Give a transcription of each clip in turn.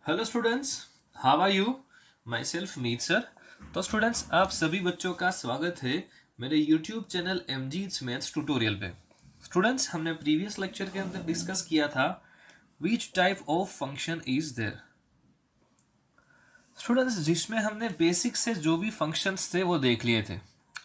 Hello students, how are you? My self Meet sir. तो students, आप सभी बच्चों का स्वागत है मेरे YouTube channel MG's maths tutorial पे। स्टूडेंट्स, हमने प्रीवियस लेक्चर के अंदर डिस्कस किया था which type of function is there. Students, जिसमें हमने बेसिक से जो भी फंक्शंस थे वो देख लिए थे।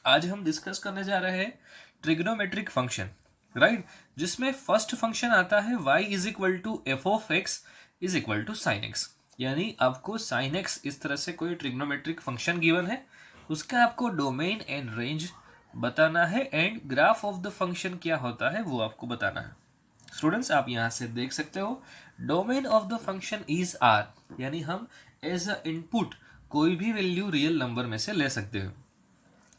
आज हम डिस्कस करने जा रहे हैं ट्रिग्नोमेट्रिक फंक्शन, राइट, जिसमें फर्स्ट फंक्शन आता है y is equal to F of X is equal to sine X. यानी आपको साइन एक्स इस तरह से कोई ट्रिग्नोमेट्रिक फंक्शन गिवन है, उसका आपको डोमेन एंड रेंज बताना है and graph of the function क्या होता है वो आपको बताना है। स्टूडेंट्स, आप यहां से देख सकते हो domain of the function is R, यानी हम एज अ इनपुट कोई भी वैल्यू रियल नंबर में से ले सकते हो।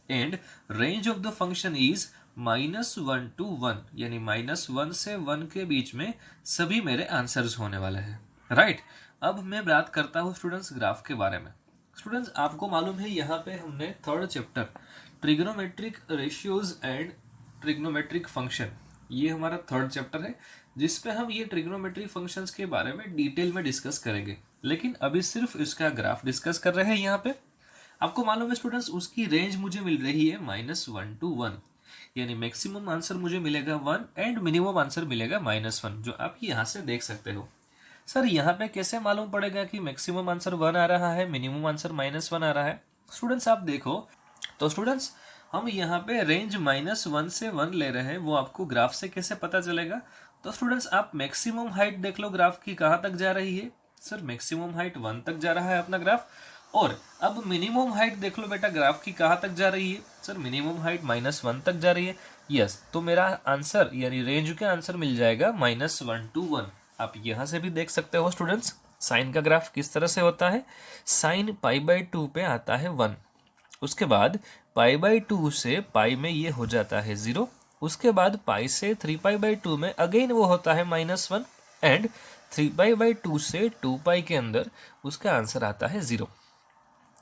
And range of the function is -1 to 1, यानी -1 से 1 के बीच में सभी मेरे आंसर्स होने वाले हैं, राइट। अब मैं बात करता हूँ स्टूडेंट्स ग्राफ के बारे में। स्टूडेंट्स, आपको मालूम है यहाँ पे हमने third chapter trigonometric ratios and trigonometric function, ये हमारा थर्ड चैप्टर है जिसपे हम ये ट्रिग्नोमेट्रिक फंक्शंस के बारे में डिटेल में डिस्कस करेंगे। लेकिन अभी सिर्फ इसका ग्राफ डिस्कस कर रहे हैं यहाँ पे। आपको मालूम है स्टूडेंट्स, उसकी रेंज मुझे मिल रही है -1 to 1, यानी मैक्सिमम आंसर मुझे मिलेगा 1 एंड मिनिमम आंसर मिलेगा -1, जो आप यहाँ से देख सकते हो। सर, यहाँ पे कैसे मालूम पड़ेगा कि मैक्सिमम आंसर 1 आ रहा है, मिनिमम आंसर -1 आ रहा है? स्टूडेंट्स, आप देखो तो स्टूडेंट्स, हम यहाँ पे रेंज -1 से 1 ले रहे हैं, वो आपको ग्राफ से कैसे पता चलेगा? तो स्टूडेंट्स, आप मैक्सिमम हाइट देख लो ग्राफ की कहाँ तक जा रही है। सर, मैक्सिमम हाइट 1 तक जा रहा है अपना ग्राफ। और अब मिनिमम हाइट देख लो बेटा ग्राफ की कहाँ तक जा रही है। सर, मिनिमम हाइट -1 तक जा रही है। यस, तो मेरा आंसर यानी रेंज का आंसर मिल जाएगा -1 to 1। आप यहाँ से भी देख सकते हो स्टूडेंट्स साइन का ग्राफ किस तरह से होता है। साइन π/2 पे आता है 1, उसके बाद π/2 से पाई में ये हो जाता है 0, उसके बाद पाई से 3π/2 में अगेन वो होता है -1 एंड 3π/2 से 2π के अंदर उसका आंसर आता है 0।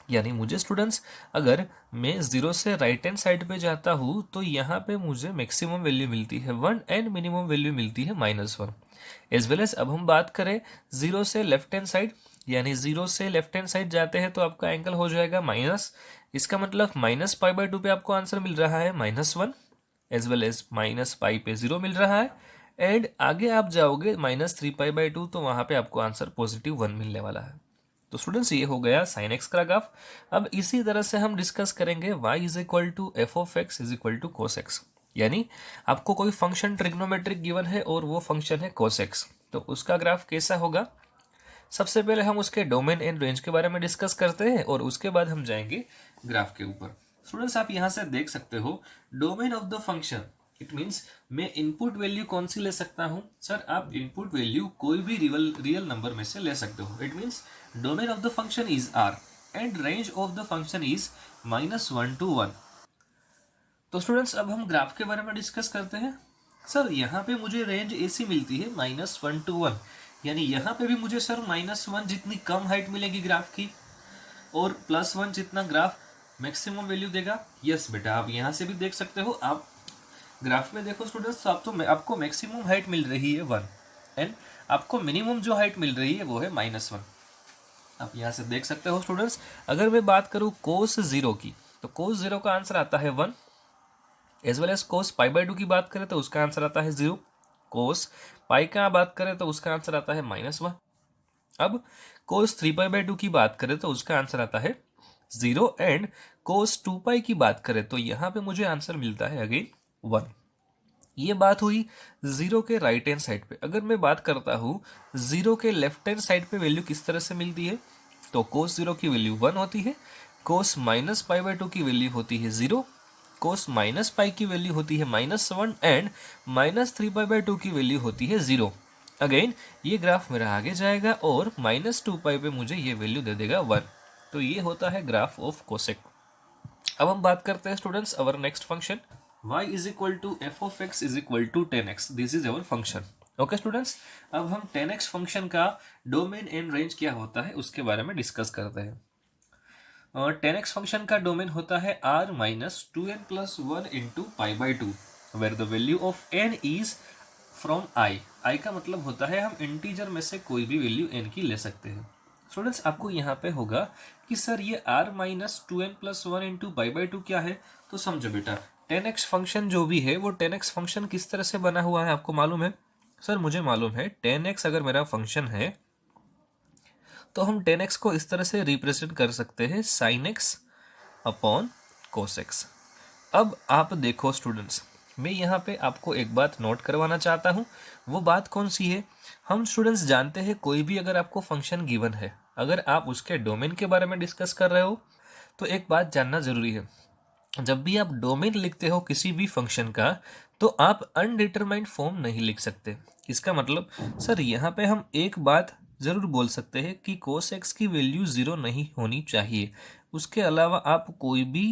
यानी मुझे स्टूडेंट्स, अगर मैं 0 से राइट हैंड साइड पे जाता हूँ तो यहाँ पे मुझे मैक्सिमम वैल्यू मिलती है 1 एंड मिनिमम वैल्यू मिलती है -1। एज वेल एज अब हम बात करें 0 से लेफ्ट हैंड साइड, यानी 0 से लेफ्ट हैंड साइड जाते हैं तो आपका एंगल हो जाएगा माइनस। इसका मतलब -π/2 पे आपको आंसर मिल रहा है -1, एज वेल एज -π पे 0 मिल रहा है। एंड आगे आप जाओगे -3π/2 तो वहाँ पे आपको आंसर +1 मिलने वाला है। तो स्टूडेंट्स, ये हो गया साइन एक्स का ग्राफ। अब इसी तरह से हम डिस्कस करेंगे y is equal to F of X is equal to cos X. यानी आपको कोई फंक्शन ट्रिग्नोमेट्रिक गिवन है और वो फंक्शन है कोस एक्स, तो उसका ग्राफ कैसा होगा? सबसे पहले हम उसके डोमेन एंड रेंज के बारे में डिस्कस करते हैं और उसके बाद हम जाएंगे ग्राफ के ऊपर। स्टूडेंट्स, आप यहाँ से देख सकते हो domain of the function, it means मैं इनपुट वैल्यू कौन सी ले सकता हूँ। सर, आप इनपुट वैल्यू कोई भी रियल नंबर में से ले सकते हो। It means domain of the function is R and range of the function is -1 to 1। तो स्टूडेंट्स, अब हम ग्राफ के बारे में डिस्कस करते हैं। सर, यहाँ पे मुझे रेंज ऐसी मिलती है -1 to 1, यानी यहाँ पे भी मुझे सर -1 जितनी कम हाइट मिलेगी ग्राफ की और +1 जितना ग्राफ मैक्सिमम वैल्यू देगा। यस बेटा, आप यहाँ से भी देख सकते हो। आप ग्राफ में देखो स्टूडेंट्स, तो आपको मैक्सिमम हाइट मिल रही है 1 एंड आपको मिनिमम जो हाइट मिल रही है वो है -1। आप यहाँ से देख सकते हो स्टूडेंट्स। अगर मैं बात करूँ कोस 0 की, तो कोस 0 का आंसर आता है 1, एज वेल एज कोस π/2 की बात करें तो उसका आंसर आता है 0, कोस पाई का बात करें तो उसका आंसर आता है -1। अब कोस 3π/2 की बात करें तो उसका आंसर आता है 0 एंड कोस 2π की बात करें तो यहाँ पे मुझे आंसर मिलता है अगेन 1। ये बात हुई 0 के राइट हैंड साइड पे। अगर मैं बात करता हूँ 0 के लेफ्ट हैंड साइड पे वैल्यू किस तरह से मिलती है, तो कोस 0 की वैल्यू 1 होती है, कोस -π/2 की वैल्यू होती है 0, कोस -π की वैल्यू होती है -1 एंड -3π/2 की वैल्यू होती है 0। अगेन ये ग्राफ मेरा आगे जाएगा और -2π पे मुझे ये वैल्यू दे देगा 1। तो ये होता है ग्राफ ऑफ कोसेक। अब हम बात करते हैं students our next function y is equal to F of X is equal to 10x। This is our function. Okay students, अब हम 10x फंक्शन का डोमेन एंड रेंज क्या होता है उसके बारे में डिस्कस करते हैं। 10x फंक्शन का डोमेन होता है r -2n+1 into π/2 where the value of n is from i। i का मतलब होता है हम इंटीजर में से कोई भी वैल्यू n की ले सकते हैं। स्टूडेंट्स आपको यहाँ पे होगा कि सर ये r minus two N plus one into pi by two क्या है, तो समझो बेटा 10x फंक्शन जो भी है वो 10x फंक्शन किस तरह से बना हुआ है आपको मालूम है? सर मुझे मालूम है 10x अगर मेरा फंक्शन है तो हम 10x को इस तरह से रिप्रेजेंट कर सकते हैं sin x upon cos x। अब आप देखो स्टूडेंट्स, मैं यहाँ पे आपको एक बात नोट करवाना चाहता हूँ। वो बात कौन सी है? हम स्टूडेंट्स जानते हैं कोई भी अगर आपको फंक्शन गिवन है, अगर आप उसके डोमेन के बारे में डिस्कस कर रहे हो तो एक बात जानना जरूरी है। जब भी आप डोमेन लिखते हो किसी भी फंक्शन का तो आप अनडिटरमाइंड फॉर्म नहीं लिख सकते। इसका मतलब सर यहाँ पे हम एक बात जरूर बोल सकते हैं कि cos x की वैल्यू जीरो नहीं होनी चाहिए, उसके अलावा आप कोई भी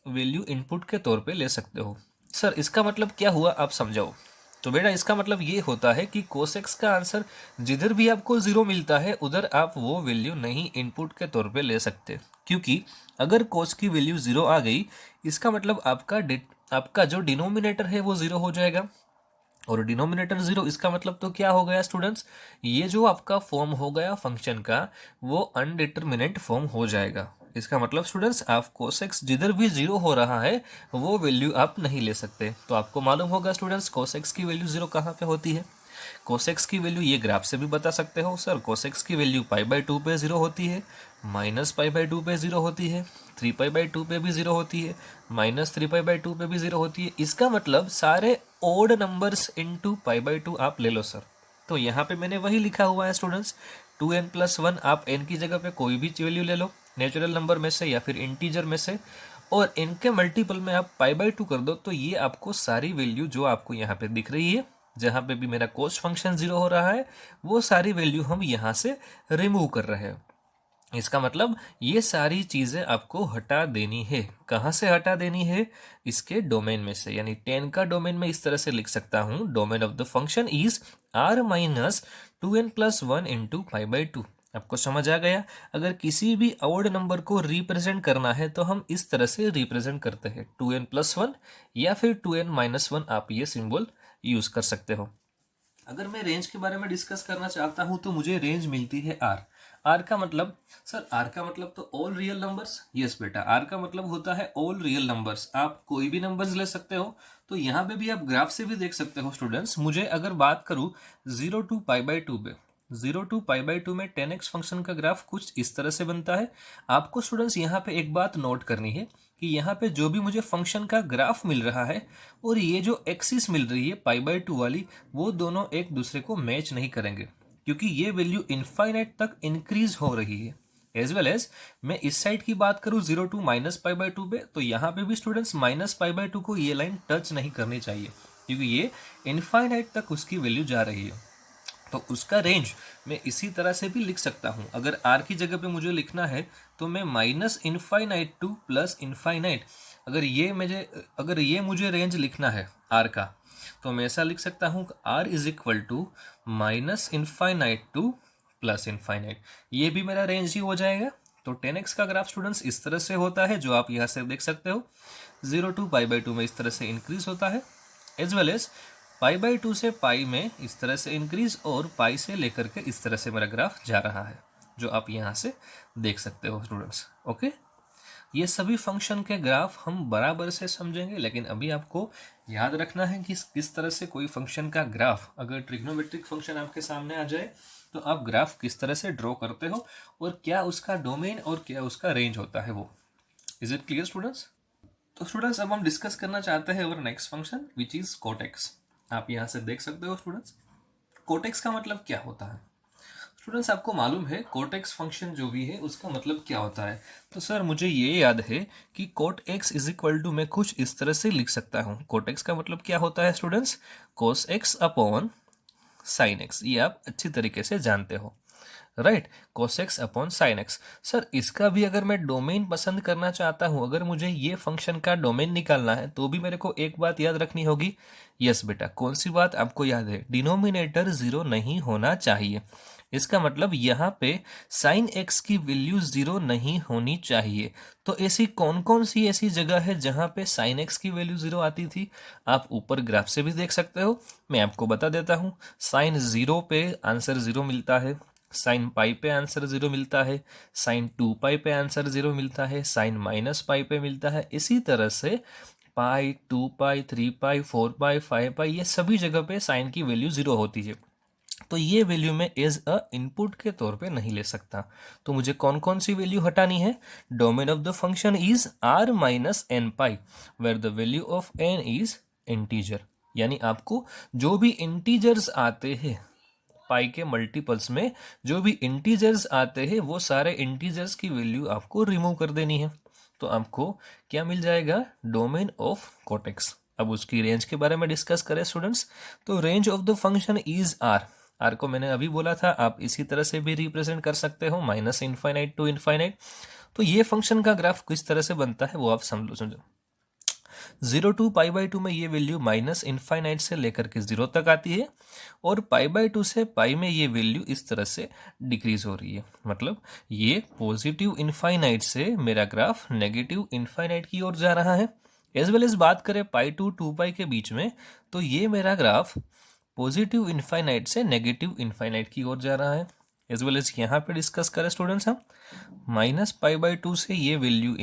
वैल्यू इनपुट के तौर पे ले सकते हो। सर इसका मतलब क्या हुआ आप समझाओ। तो बेटा इसका मतलब ये होता है कि cos x का आंसर जिधर भी आपको जीरो मिलता है उधर आप वो वैल्यू नहीं इनपुट के तौर पे ले सकते, क्योंकि अगर cos की वैल्यू जीरो आ गई इसका मतलब आपका जो डिनोमिनेटर है वो जीरो हो जाएगा, और डिनोमिनेटर जीरो इसका मतलब तो क्या हो गया स्टूडेंट्स, ये जो आपका फॉर्म हो गया फंक्शन का वो अनडिटरमिनेट फॉर्म हो जाएगा। इसका मतलब स्टूडेंट्स आप cos x जिधर भी जीरो हो रहा है वो वैल्यू आप नहीं ले सकते। तो आपको मालूम होगा स्टूडेंट्स cos x की वैल्यू जीरो कहाँ पे होती है। cos x की वैल्यू ये ग्राफ से भी बता सकते हो सर, cos x की वैल्यू पाई बाई टू पे जीरो होती है, माइनस पाई बाई टू पे जीरो होती है, थ्री पाई बाई टू पे भी जीरो होती है, minus three pi by two पे भी जीरो होती है। इसका मतलब सारे odd numbers into pi by two आप ले लो सर। तो यहाँ पे मैंने वही लिखा हुआ है students, two N plus one, आप एन की जगह पे कोई भी वैल्यू ले लो नेचुरल नंबर में से या फिर इंटीजर में से, और इनके मल्टीपल में आप पाई बाई टू कर दो, तो ये आपको सारी वैल्यू जो आपको यहाँ पे दिख रही है जहाँ पे भी मेरा कोस फंक्शन जीरो हो रहा है वो सारी वैल्यू हम यहाँ से रिमूव कर रहे हैं। इसका मतलब ये सारी चीजें आपको हटा देनी है। कहाँ से हटा देनी है? इसके डोमेन में से। यानी 10 का डोमेन में इस तरह से लिख सकता हूँ, domain of the function is r minus two N plus one into pi by two. आपको समझ आ गया? अगर किसी भी ऑड नंबर को रिप्रेजेंट करना है तो हम इस तरह से रिप्रेजेंट करते हैं, टू एन प्लस वन या फिर टू एन माइनस वन, आप ये सिंबल यूज कर सकते हो। अगर मैं रेंज के बारे में डिस्कस करना चाहता हूं तो मुझे रेंज मिलती है आर। आर का मतलब सर, आर का मतलब तो ऑल रियल नंबर्स। यस बेटा, आर का मतलब होता है ऑल रियल नंबर्स। आप कोई भी नंबर्स ले सकते हो। तो यहाँ पे भी आप ग्राफ से भी देख सकते हो स्टूडेंट्स। मुझे अगर बात करूँ zero to pi by two पे, zero to pi by two में 10x फंक्शन का ग्राफ कुछ इस तरह से बनता है। आपको स्टूडेंट्स यहाँ पे एक बात नोट करनी है कि यहाँ पे जो भी मुझे फंक्शन का ग्राफ मिल रहा है और ये जो एक्सिस मिल रही है पाई बाई टू वाली, वो दोनों एक दूसरे को मैच नहीं करेंगे, क्योंकि ये वैल्यू इनफाइनाइट तक इंक्रीज हो रही है। एज वेल एज मैं इस साइड की बात करूं zero to minus pi by two पे, तो यहाँ पे भी students minus pi by two को ये लाइन टच नहीं करनी चाहिए, क्योंकि ये इनफाइनाइट तक उसकी वैल्यू जा रही है। तो उसका रेंज मैं इसी तरह से भी लिख सकता हूं। अगर r की जगह पे मुझे लिखना है तो मैं minus infinite to plus infinite, अगर ये मुझे रेंज लिखना है r का, तो मैं ऐसा लिख सकता हूं कि r is equal to minus infinite to plus infinite. ये भी मेरा रेंज ही हो जाएगा। तो 10x का ग्राफ स्टूडेंट्स इस तरह से होता है, जो आप यहाँ से देख सकते हो। Zero to pi by two में इस तरह से इंक्रीज होता है, as well as pi by two से पाई में इस तरह से इंक्रीज, और पाई से लेकर के इस तरह से मेरा ग्राफ जा रहा है, जो आप यहाँ से देख सकते हो स्टूडेंट्स। ओके, ये सभी फंक्शन के ग्राफ हम बराबर से समझेंगे, लेकिन अभी आपको याद रखना है कि किस तरह से कोई फंक्शन का ग्राफ, अगर ट्रिग्नोमेट्रिक फंक्शन आपके सामने आ जाए तो आप ग्राफ किस तरह से ड्रॉ करते हो और क्या उसका डोमेन और क्या उसका रेंज होता है वो। Is it clear students? तो स्टूडेंट्स अब हम डिस्कस करना चाहते हैं और next function which is cot x. आप यहाँ से देख सकते हो स्टूडेंट्स, कोटेक्स का मतलब क्या होता है। स्टूडेंट्स आपको मालूम है कोटेक्स फंक्शन जो भी है उसका मतलब क्या होता है। तो सर मुझे ये याद है कि cot X is equal to मैं कुछ इस तरह से लिख सकता हूँ। कोटेक्स का मतलब क्या होता है students, cos x upon sine x. ये आप अच्छी तरीके से जानते हो, right, cos x upon sine x. Sir इसका भी अगर मैं डोमेन पसंद करना चाहता हूं, अगर मुझे ये फंक्शन का डोमेन निकालना है तो भी मेरे को एक बात याद रखनी होगी। यस बेटा, कौन सी बात आपको याद है? डिनोमिनेटर जीरो नहीं होना चाहिए। इसका मतलब यहाँ पे साइन एक्स की वैल्यू जीरो नहीं होनी चाहिए। तो ऐसी कौन कौन सी ऐसी जगह है जहाँ पे साइन एक्स की वैल्यू जीरो आती थी? आप ऊपर ग्राफ से भी देख सकते हो, मैं आपको बता देता हूँ। साइन जीरो पे आंसर जीरो मिलता है, साइन पाई पे आंसर 0 मिलता है, साइन 2 पाई पे आंसर 0 मिलता है, साइन माइनस पाई पे मिलता है। इसी तरह से पाई, 2 पाई, 3 पाई, 4 पाई, 5 पाई, ये सभी जगह पे साइन की वैल्यू 0 होती है। तो ये वैल्यू मैं एज अ इनपुट के तौर पे नहीं ले सकता। तो मुझे कौन कौन सी वैल्यू हटानी है? Domain of the function is R minus N pi, where the value of N is integer. यानी आपको जो भी इंटीजर्स आते हैं पाई के मल्टीपल्स में, जो भी इंटीजर्स आते हैं वो सारे इंटीजर्स की वैल्यू आपको रिमूव कर देनी है। तो आपको क्या मिल जाएगा? Domain of cot x. अब उसकी रेंज के बारे में डिस्कस करें स्टूडेंट्स, तो range of the function is R. R को मैंने अभी बोला था, आप इसी तरह से भी रिप्रेजेंट कर सकते हो, माइनस इनफाइनाइट टू इनफाइनाइट। तो ये फंक्शन का ग्राफ किस तरह से बनता है वो आप समझो। 0 टू पाई बाई 2 में ये वैल्यू माइनस इनफाइनाइट से लेकर के 0 तक आती है, और पाई बाई 2 से पाई में ये वैल्यू इस तरह से डिक्रीज हो रही है। मतलब ये पॉजिटिव इनफाइनाइट से मेरा ग्राफ नेगेटिव इनफाइनाइट की ओर जा रहा है। एज वेल एज बात करें पाई टू 2 पाई के बीच में, तो ये मेरा ग्राफ पॉजिटिव इनफाइनाइट से नेगेटिव इनफाइनाइट की ओर जा रहा है। एज वेल एज यहाँ पे डिस्कस करें स्टूडेंट्स हम, माइनस पाई बाई 2 से ये वैल्यू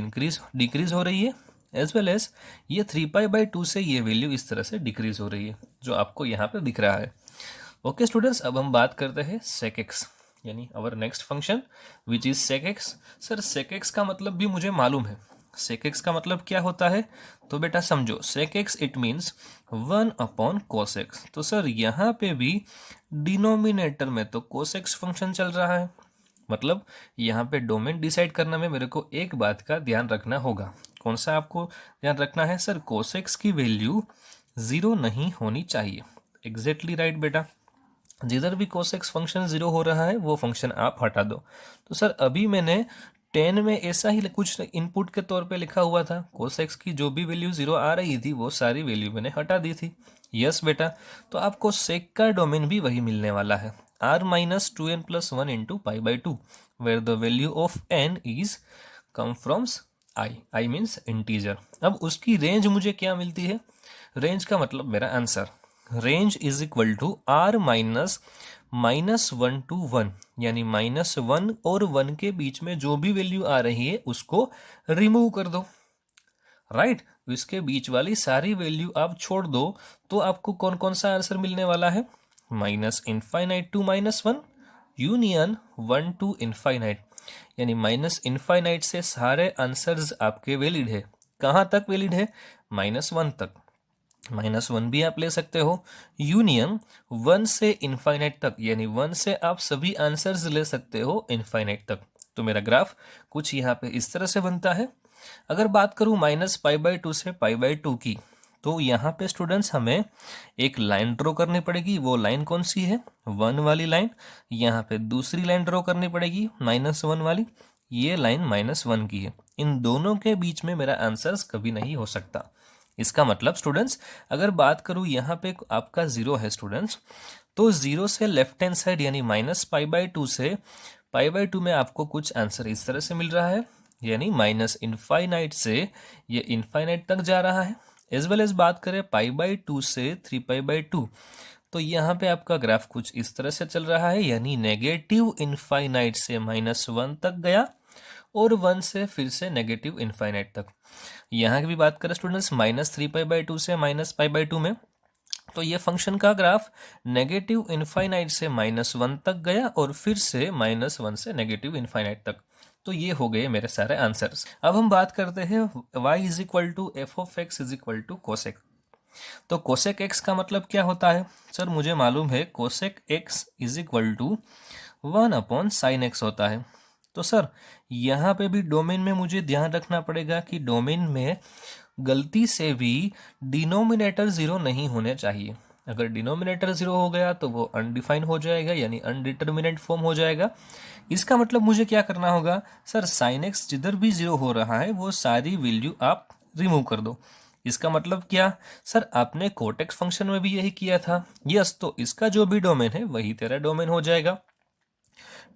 डिक्रीज हो रही है, एज वेल एज ये 3 पाई बाई 2 से ये वैल्यू इस तरह से डिक्रीज हो रही है, जो आपको यहाँ पे दिख रहा है। ओके स्टूडेंट्स, अब हम बात करते हैं sec x, यानी अवर next function which is sec x। Sir sec x का मतलब भी मुझे मालूम है। sec x का मतलब क्या होता है? तो बेटा समझो, sec x it means 1 upon cos x। तो सर यहाँ पे भी डिनोमिनेटर में तो cos x फंक्शन चल रहा है। मतलब यहाँ पे डोमेन डिसाइड करने में मेरे को एक बात का ध्यान रखना होगा। कौन सा आपको ध्यान रखना है? सर cos x की वैल्यू 0 नहीं होनी चाहिए। एग्जैक्टली राइट बेटा, जिधर भी cos x फंक्शन 0 हो रहा है वो फंक्शन आप हटा दो। तो सर अभी मैंने 10 में ऐसा ही कुछ इनपुट के तौर पे लिखा हुआ था, cos x की जो भी वैल्यू 0 आ रही थी वो सारी वैल्यू मैंने हटा दी थी। यस बेटा, तो आपको sec का डोमेन भी वही मिलने वाला है, r minus 2n plus 1 into pi by 2, where the value of n is come froms I means integer. अब उसकी रेंज मुझे क्या मिलती है? रेंज का मतलब मेरा answer, range is equal to r minus -1 to 1, यानी -1 और 1 के बीच में जो भी वैल्यू आ रही है उसको रिमूव कर दो। राइट, इसके बीच वाली सारी वैल्यू आप छोड़ दो, तो आपको कौन कौन सा आंसर मिलने वाला है? Minus infinite to -1 union 1 to infinite, यानी माइनस इनफाइनाइट से सारे आंसर्स आपके वैलिड है। कहाँ तक वैलिड है? -1 तक। -1 भी आप ले सकते हो, यूनियन 1 से इनफाइनाइट तक, यानी 1 से आप सभी आंसर्स ले सकते हो इनफाइनाइट तक। तो मेरा ग्राफ कुछ यहाँ पे इस तरह से बनता है। अगर बात करूँ माइनस पाई बाई 2 से पाई बाई 2 की, तो यहाँ पे स्टूडेंट्स हमें एक लाइन ड्रॉ करनी पड़ेगी। वो लाइन कौन सी है? 1 वाली लाइन। यहाँ पे दूसरी लाइन ड्रॉ करनी पड़ेगी -1 वाली, ये लाइन -1 की है। इन दोनों के बीच में मेरा आंसर्स कभी नहीं हो सकता। इसका मतलब स्टूडेंट्स, अगर बात करूँ यहाँ पे आपका 0 है स्टूडेंट्स, तो 0 से लेफ्ट हैंड साइड यानी माइनस पाई बाई 2 से पाई बाई 2 में आपको कुछ आंसर इस तरह से मिल रहा है, यानी माइनस इनफाइनाइट से ये इनफाइनाइट तक जा रहा है। एज वेल एज बात करें पाई बाई 2 से 3 पाई बाई 2, तो यहाँ पे आपका ग्राफ कुछ इस तरह से चल रहा है, यानी नेगेटिव इनफाइनाइट से -1 तक गया और 1 से फिर से नेगेटिव इनफाइनाइट तक। यहाँ की भी बात करें स्टूडेंट्स -3 पाई बाई 2 से माइनस पाई बाई 2 में, तो ये फंक्शन का ग्राफ नेगेटिव इनफाइनाइट से -1 तक गया और फिर से -1 से नेगेटिव इनफाइनाइट तक। तो ये हो गए मेरे सारे आंसर्स। अब हम बात करते हैं y is equal to F of X is equal to cosec. तो कोसेक एक्स का मतलब क्या होता है? सर मुझे मालूम है cosec X is equal to 1 upon sine X होता है। तो सर यहाँ पे भी डोमेन में मुझे ध्यान रखना पड़ेगा कि डोमेन में गलती से भी डिनोमिनेटर 0 नहीं होने चाहिए। अगर डिनोमिनेटर 0 हो गया तो वो अनडिफाइन हो जाएगा, यानी अनडिटर्मिनेट फॉर्म हो जाएगा। इसका मतलब मुझे क्या करना होगा? सर साइन एक्स जिधर भी 0 हो रहा है वो सारी वैल्यू आप रिमूव कर दो। इसका मतलब क्या? सर आपने कोटेक्स फंक्शन में भी यही किया था। यस, तो इसका जो भी डोमेन है वही तेरा डोमेन हो जाएगा।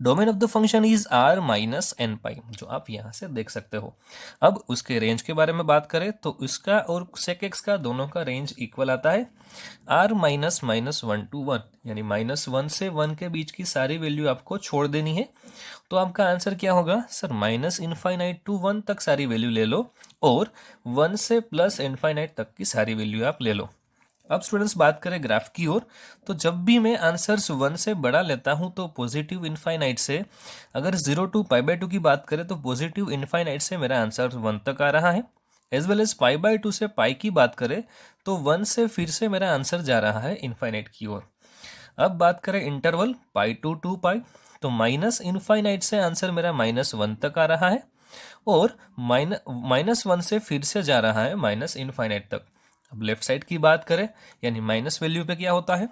Domain of the function is R minus N pi, जो आप यहाँ से देख सकते हो। अब उसके रेंज के बारे में बात करें तो इसका और सेक एक्स का दोनों का रेंज इक्वल आता है आर माइनस माइनस 1 to 1, यानी -1 से 1 के बीच की सारी वैल्यू आपको छोड़ देनी है। तो आपका आंसर क्या होगा सर, -इनफाइनाइट टू 1 तक सारी वैल्यू ले लो और 1 से प्लस इनफाइनाइट तक की सारी वैल्यू आप ले लो। अब स्टूडेंट्स बात करें ग्राफ की ओर, तो जब भी मैं आंसर्स 1 से बड़ा लेता हूं तो पॉजिटिव इनफाइनाइट से, अगर 0 to π/2 की बात करें तो पॉजिटिव इनफाइनाइट से मेरा आंसर 1 तक आ रहा है। एज वेल एज π/2 से पाई की बात करें तो 1 से फिर से मेरा आंसर जा रहा है इनफाइनाइट की ओर। अब बात करें इंटरवल π to 2π, तो माइनस इनफाइनाइट से आंसर मेरा -1 तक आ रहा है और -1 से फिर से जा रहा है माइनस इनफाइनाइट तक। अब लेफ्ट साइड की बात करें, यानी माइनस वैल्यू पे क्या होता है,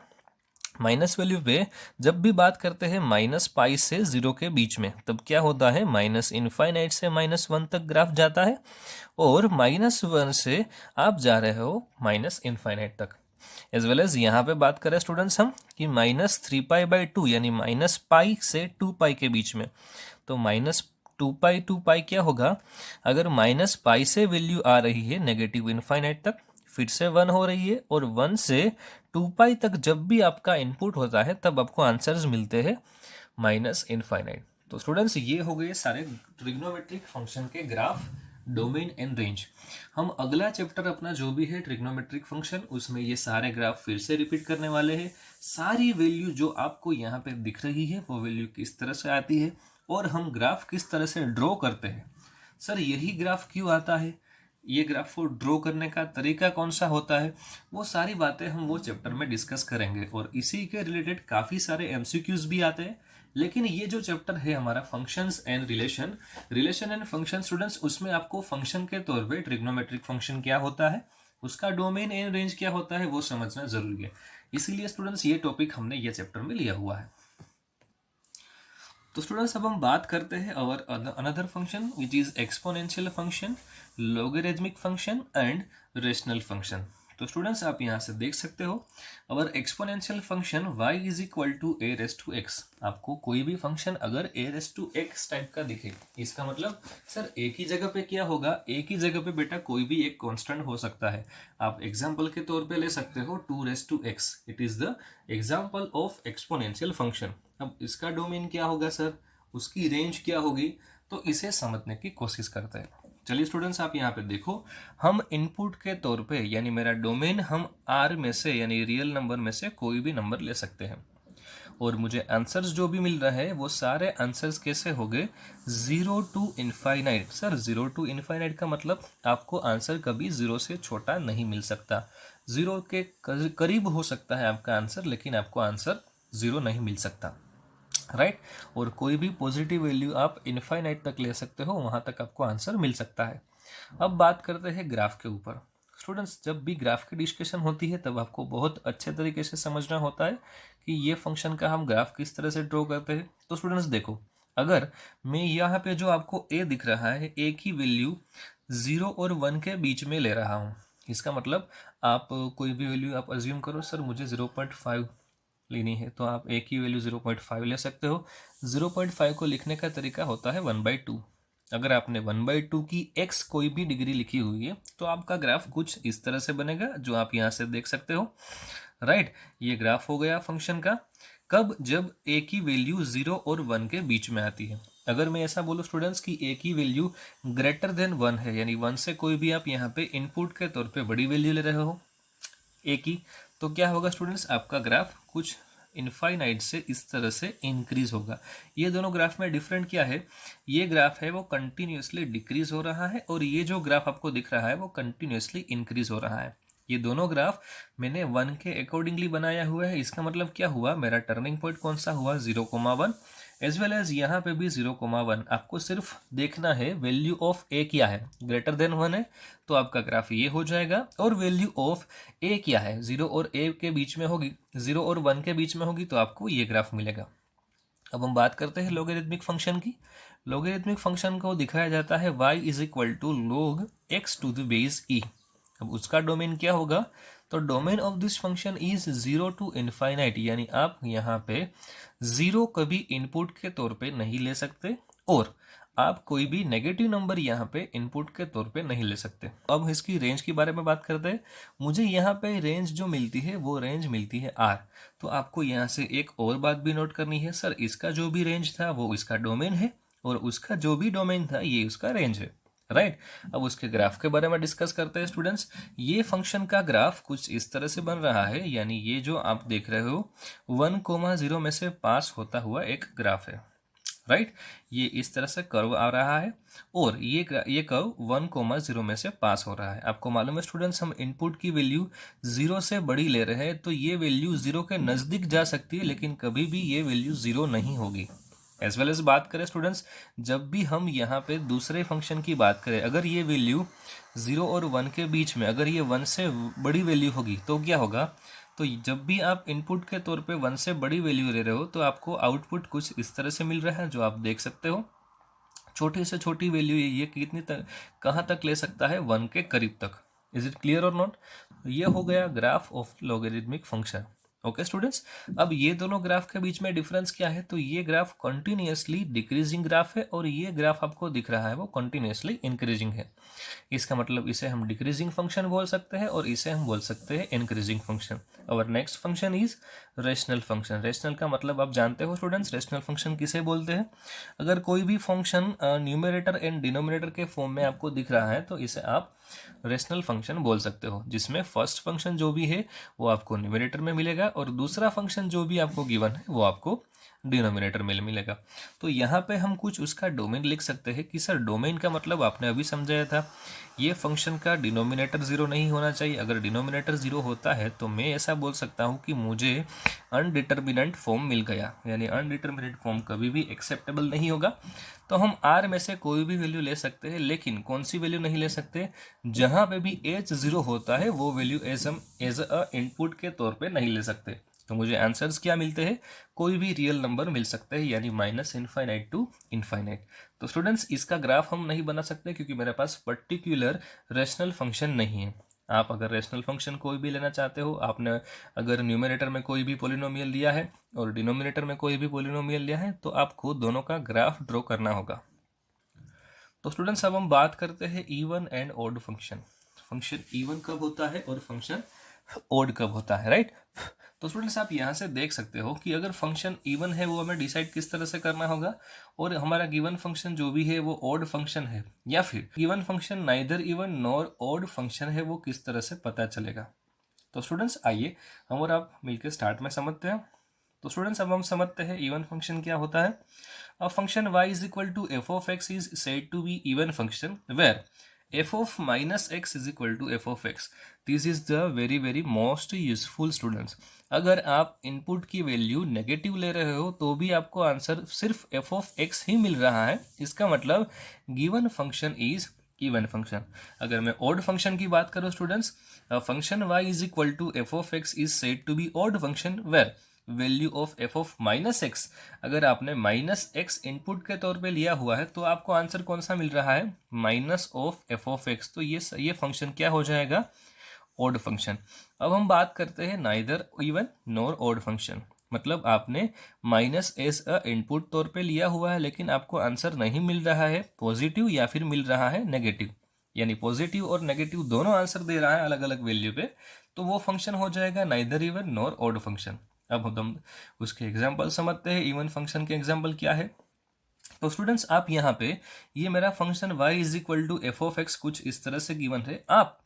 माइनस वैल्यू पे जब भी बात करते हैं -π से 0 के बीच में, तब क्या होता है, माइनस इनफाइनाइट से -1 तक ग्राफ जाता है और -1 से आप जा रहे हो माइनस इनफाइनाइट तक। एज वेल एज यहाँ पे बात करें स्टूडेंट्स हम कि -3π/2 यानी -π से 2π के बीच में, तो -2π क्या होगा, अगर -π से वैल्यू आ रही है नेगेटिव इनफाइनाइट तक, फिर से 1 हो रही है और 1 से 2π तक जब भी आपका इनपुट होता है तब आपको आंसर्स मिलते हैं माइनस इनफाइनाइट। तो स्टूडेंट्स ये हो गए सारे ट्रिग्नोमेट्रिक फंक्शन के ग्राफ, डोमेन एंड रेंज। हम अगला चैप्टर अपना जो भी है ट्रिग्नोमेट्रिक फंक्शन, उसमें ये सारे ग्राफ फिर से रिपीट करने वाले हैं। सारी वैल्यू जो आपको यहाँ पे दिख रही है वो वैल्यू किस तरह से आती है और हम ग्राफ किस तरह से ड्रॉ करते हैं। सर यही ग्राफ क्यों आता है, ये ग्राफ को ड्रॉ करने का तरीका कौन सा होता है, वो सारी बातें हम वो चैप्टर में डिस्कस करेंगे और इसी के रिलेटेड काफ़ी सारे एमसीक्यूज भी आते हैं। लेकिन ये जो चैप्टर है हमारा functions and relation and function students, उसमें आपको फंक्शन के तौर पे ट्रिग्नोमेट्रिक फंक्शन क्या होता है, उसका डोमेन एंड रेंज क्या होता है वो समझना जरूरी है। इसीलिए स्टूडेंट्स ये टॉपिक हमने ये चैप्टर में लिया हुआ है। तो स्टूडेंट्स अब हम बात करते हैं और another function which is exponential function, logarithmic function and rational function. तो स्टूडेंट्स आप यहाँ से देख सकते हो our exponential function y is equal to a raise to x। आपको कोई भी फंक्शन अगर a raise to x type का दिखे, इसका मतलब सर एक ही जगह पे क्या होगा, एक ही जगह पे बेटा कोई भी एक कांस्टेंट हो सकता है। आप एग्जांपल के तौर पे ले सकते हो 2 raise to x, it is the example of exponential function. अब इसका डोमेन क्या होगा सर, उसकी रेंज क्या होगी, तो इसे समझने की कोशिश करते हैं। चलिए स्टूडेंट्स आप यहाँ पे देखो, हम इनपुट के तौर पे यानी मेरा डोमेन हम आर में से यानी रियल नंबर में से कोई भी नंबर ले सकते हैं और मुझे आंसर्स जो भी मिल रहा है वो सारे आंसर्स कैसे हो गए 0 to infinite. Sir 0 to infinite का मतलब आपको आंसर कभी 0 से छोटा नहीं मिल सकता, 0 के करीब हो सकता है आपका आंसर लेकिन आपको आंसर 0 नहीं मिल सकता, राइट। और कोई भी पॉजिटिव वैल्यू आप इनफाइनाइट तक ले सकते हो, वहां तक आपको आंसर मिल सकता है। अब बात करते हैं ग्राफ के ऊपर। स्टूडेंट्स जब भी ग्राफ की डिस्कशन होती है तब आपको बहुत अच्छे तरीके से समझना होता है कि ये फंक्शन का हम ग्राफ किस तरह से ड्रॉ करते हैं। तो स्टूडेंट्स देखो, अगर मैं यहाँ पे जो आपको ए दिख रहा है, ए की वैल्यू 0 और 1 के बीच में ले रहा हूँ, इसका मतलब आप कोई भी वैल्यू आप अज्यूम करो, सर मुझे 0.5 लेनी है तो आप ए की वैल्यू 0.5 ले सकते हो। 0.5 को लिखने का तरीका होता है 1/2। अगर आपने 1/2 की x कोई भी डिग्री लिखी हुई है तो आपका ग्राफ कुछ इस तरह से बनेगा जो आप यहाँ से देख सकते हो, राइट। ये ग्राफ हो गया फंक्शन का। कब, जब a की वैल्यू 0 और 1 के बीच में आती है। अगर मैं ऐसा बोलूँ स्टूडेंट्स कि a की वैल्यू ग्रेटर देन 1 है, यानी 1 से कोई भी आप यहाँ पे इनपुट के तौर पे बड़ी वैल्यू ले रहे हो a की, तो क्या होगा स्टूडेंट्स, आपका ग्राफ कुछ इनफाइनाइट से इस तरह से इंक्रीज होगा। ये दोनों ग्राफ में डिफरेंट क्या है, ये ग्राफ है वो कंटिन्यूसली डिक्रीज हो रहा है और ये जो ग्राफ आपको दिख रहा है वो कंटिन्यूसली इंक्रीज हो रहा है। ये दोनों ग्राफ मैंने 1 के अकॉर्डिंगली बनाया हुआ है। इसका मतलब क्या हुआ, मेरा टर्निंग पॉइंट कौन सा हुआ 0,1, एज वेल एज यहाँ पे भी 0,1। आपको सिर्फ देखना है वैल्यू ऑफ ए क्या है, ग्रेटर देन 1 है तो आपका ग्राफ ये हो जाएगा, और वैल्यू ऑफ ए क्या है 0 और ए के बीच में होगी, 0 और 1 के बीच में होगी तो आपको ये ग्राफ मिलेगा। अब हम बात करते हैं लॉगरिथमिक फंक्शन की। लॉगरिथमिक फंक्शन को दिखाया जाता है y is equal to log x to the base e। अब उसका डोमेन क्या होगा, तो domain of this function is 0 to infinite, यानी आप यहाँ पे 0 कभी इनपुट के तौर पे नहीं ले सकते और आप कोई भी नेगेटिव नंबर यहाँ पे इनपुट के तौर पे नहीं ले सकते। अब इसकी रेंज के बारे में बात करते हैं। मुझे यहाँ पे रेंज जो मिलती है वो रेंज मिलती है R। तो आपको यहाँ से एक और बात भी नोट करनी है, सर इसका जो भी रेंज था वो इसका डोमेन है और उसका जो भी डोमेन था ये उसका रेंज है, राइट। अब उसके ग्राफ के बारे में डिस्कस करते हैं स्टूडेंट्स। ये फंक्शन का ग्राफ कुछ इस तरह से बन रहा है, यानी ये जो आप देख रहे हो 1,0 में से पास होता हुआ एक ग्राफ है, राइट। ये इस तरह से कर्व आ रहा है और ये कर्व 1,0 में से पास हो रहा है। आपको मालूम है स्टूडेंट्स, हम इनपुट की वैल्यू 0 से बड़ी ले रहे हैं तो ये वैल्यू 0 के नज़दीक जा सकती है, लेकिन कभी भी ये वैल्यू 0 नहीं होगी। एज वेल एज बात करें स्टूडेंट्स, जब भी हम यहाँ पे दूसरे फंक्शन की बात करें, अगर ये वैल्यू 0 और 1 के बीच में, अगर ये 1 से बड़ी वैल्यू होगी तो क्या होगा, तो जब भी आप इनपुट के तौर पे 1 से बड़ी वैल्यू ले रहे हो तो आपको आउटपुट कुछ इस तरह से मिल रहा है जो आप देख सकते हो। छोटी से छोटी वैल्यू ये कितनी तक, कहाँ तक ले सकता है, 1 के करीब तक। इज इट क्लियर और नॉट? ये हो गया graph of logarithmic function. Okay students, अब ये दोनों ग्राफ के बीच में डिफरेंस क्या है, तो ये ग्राफ कंटिन्यूअसली डिक्रीजिंग ग्राफ है और ये ग्राफ आपको दिख रहा है वो कंटिन्यूअसली इंक्रीजिंग है। इसका मतलब इसे हम डिक्रीजिंग फंक्शन बोल सकते हैं और इसे हम बोल सकते हैं इंक्रीजिंग फंक्शन। और next function is rational function. Rational का मतलब आप जानते हो स्टूडेंट्स, रेशनल फंक्शन किसे बोलते हैं। अगर कोई भी फंक्शन न्यूमरेटर एंड डिनोमिनेटर के फॉर्म में आपको दिख रहा है तो इसे आप रेशनल फंक्शन बोल सकते हो, जिसमें फर्स्ट फंक्शन जो भी है वो आपको न्यूमरेटर में मिलेगा और दूसरा फंक्शन जो भी आपको गिवन है वो आपको डिनोमिनेटर में मिलेगा। तो यहाँ पे हम कुछ उसका डोमेन लिख सकते हैं कि सर डोमेन का मतलब आपने अभी समझाया था, ये फंक्शन का डिनोमिनेटर 0 नहीं होना चाहिए। अगर डिनोमिनेटर 0 होता है तो मैं ऐसा बोल सकता हूँ कि मुझे अनडिटर्मिनेंट फॉर्म मिल गया, यानी अनडिटर्मिनेंट फॉर्म कभी भी एक्सेप्टेबल नहीं होगा। तो हम R में से कोई भी वैल्यू ले सकते हैं, लेकिन कौन सी वैल्यू नहीं ले सकते, जहाँ पे भी H 0 होता है वो वैल्यू एज अ इनपुट के तौर पे नहीं ले सकते। तो मुझे आंसर्स क्या मिलते हैं, कोई भी रियल नंबर मिल सकते हैं, यानी -इनफाइनाइट टू इनफाइनाइट। तो स्टूडेंट्स इसका ग्राफ हम नहीं बना सकते क्योंकि मेरे पास पर्टिकुलर रेशनल फंक्शन नहीं है। आप अगर रेशनल फंक्शन कोई भी लेना चाहते हो, आपने अगर न्यूमरेटर में कोई भी पोलिनोमियल लिया है और डिनोमिनेटर में कोई भी पोलिनोमियल लिया है तो आपको दोनों का ग्राफ ड्रॉ करना होगा। तो स्टूडेंट्स अब हम बात करते हैं even and odd function. Function even कब होता है और फंक्शन ऑड कब होता है, राइट। तो स्टूडेंट्स आप यहाँ से देख सकते हो कि अगर फंक्शन इवन है वो हमें डिसाइड किस तरह से करना होगा, और हमारा गिवन फंक्शन जो भी है वो ऑड फंक्शन है या फिर given function neither even nor odd function है, वो किस तरह से पता चलेगा। तो स्टूडेंट्स आइए हम और आप मिलकर स्टार्ट में समझते हैं। तो स्टूडेंट्स अब हम समझते हैं इवन फंक्शन क्या होता है। A function y is equal to F of X is said to be even function where f of minus x is equal to f of x. This is the very most useful students. अगर आप input की value negative ले रहे हो तो भी आपको answer सिर्फ f of x ही मिल रहा है, इसका मतलब given function is even function. अगर मैं ऑड फंक्शन की बात करूं students, function y is equal to f of x is said to be odd function where value of f of -x, अगर आपने -x इनपुट के तौर पे लिया हुआ है तो आपको आंसर कौन सा मिल रहा है, minus of f of x। तो ये फंक्शन क्या हो जाएगा, ऑड फंक्शन। अब हम बात करते हैं neither even nor odd function. मतलब आपने माइनस एज अ इनपुट तौर पे लिया हुआ है लेकिन आपको आंसर नहीं मिल रहा है पॉजिटिव या फिर मिल रहा है नेगेटिव, यानी पॉजिटिव और नेगेटिव दोनों आंसर दे रहा है अलग अलग वैल्यू पे, तो वो फंक्शन हो जाएगा neither even nor odd function. अब हम उसके एग्जाम्पल समझते हैं। इवन फंक्शन के एग्जाम्पल क्या है, तो स्टूडेंट्स आप यहाँ पे ये मेरा function y is equal to F of X कुछ इस तरह से गिवन है, आप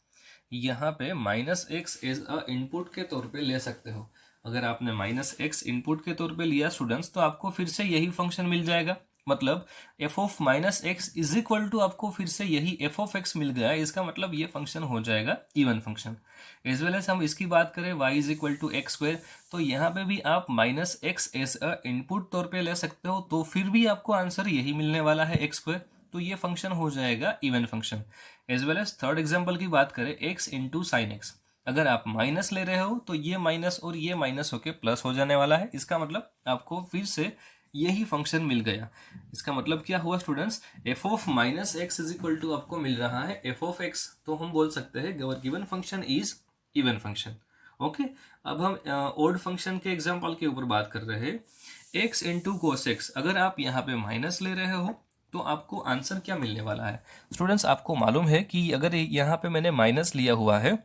यहाँ पे -x एज अ इनपुट के तौर पे ले सकते हो। अगर आपने -x इनपुट के तौर पे लिया स्टूडेंट्स तो आपको फिर से यही फंक्शन मिल जाएगा, मतलब f of -x is equal to आपको फिर से यही f ऑफ x मिल गया, इसका मतलब ये फंक्शन हो जाएगा even function. As well as हम इसकी बात करें y is equal to X square, तो यहाँ पे भी आप -x एज अ इनपुट तौर पे ले सकते हो, तो फिर भी आपको आंसर यही मिलने वाला है x स्क्वायर, तो ये फंक्शन हो जाएगा even function. As well as third example की बात करें x इंटू साइन एक्स, अगर आप माइनस ले रहे हो तो ये माइनस और ये माइनस होके प्लस हो जाने वाला है, इसका मतलब आपको फिर से यही फंक्शन मिल गया। इसका मतलब क्या हुआ students, f of -x is equal to आपको मिल रहा है f ऑफ x, तो हम बोल सकते हैं given function is even function. Okay, अब हम ओड फंक्शन के एग्जांपल के ऊपर बात कर रहे हैं। x इंटू कोस एक्स, अगर आप यहाँ पे माइनस ले रहे हो तो आपको आंसर क्या मिलने वाला है? स्टूडेंट्स, आपको मालूम है कि अगर यहाँ पे मैंने माइनस लिया हुआ है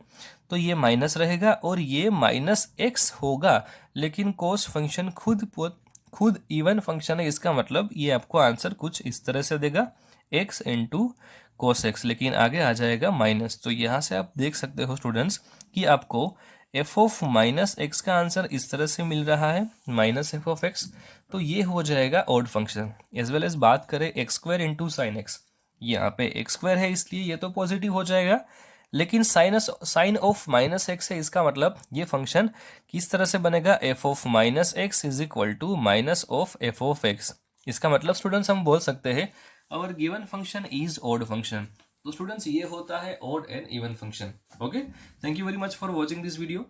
तो ये माइनस रहेगा और ये माइनस एक्स होगा, लेकिन कोस फंक्शन खुद इवन फंक्शन है, इसका मतलब ये आपको आंसर कुछ इस तरह से देगा, x इंटू कोस एक्स, लेकिन आगे आ जाएगा माइनस। तो यहाँ से आप देख सकते हो स्टूडेंट्स कि आपको एफ ऑफ माइनस एक्स का आंसर इस तरह से मिल रहा है, माइनस एफ ऑफ एक्स। तो ये हो जाएगा odd function. As well as बात करें X square into sine X, यहाँ पे एक्स स्क्वायर है इसलिए ये तो पॉजिटिव हो जाएगा, लेकिन साइन ऑफ माइनस एक्स है, इसका मतलब ये फंक्शन किस तरह से बनेगा, F of minus X is equal to minus of F of X. इसका मतलब स्टूडेंट्स हम बोल सकते हैं our given function is odd function. तो स्टूडेंट्स ये होता है odd and even function. Okay, thank you very much for watching this video.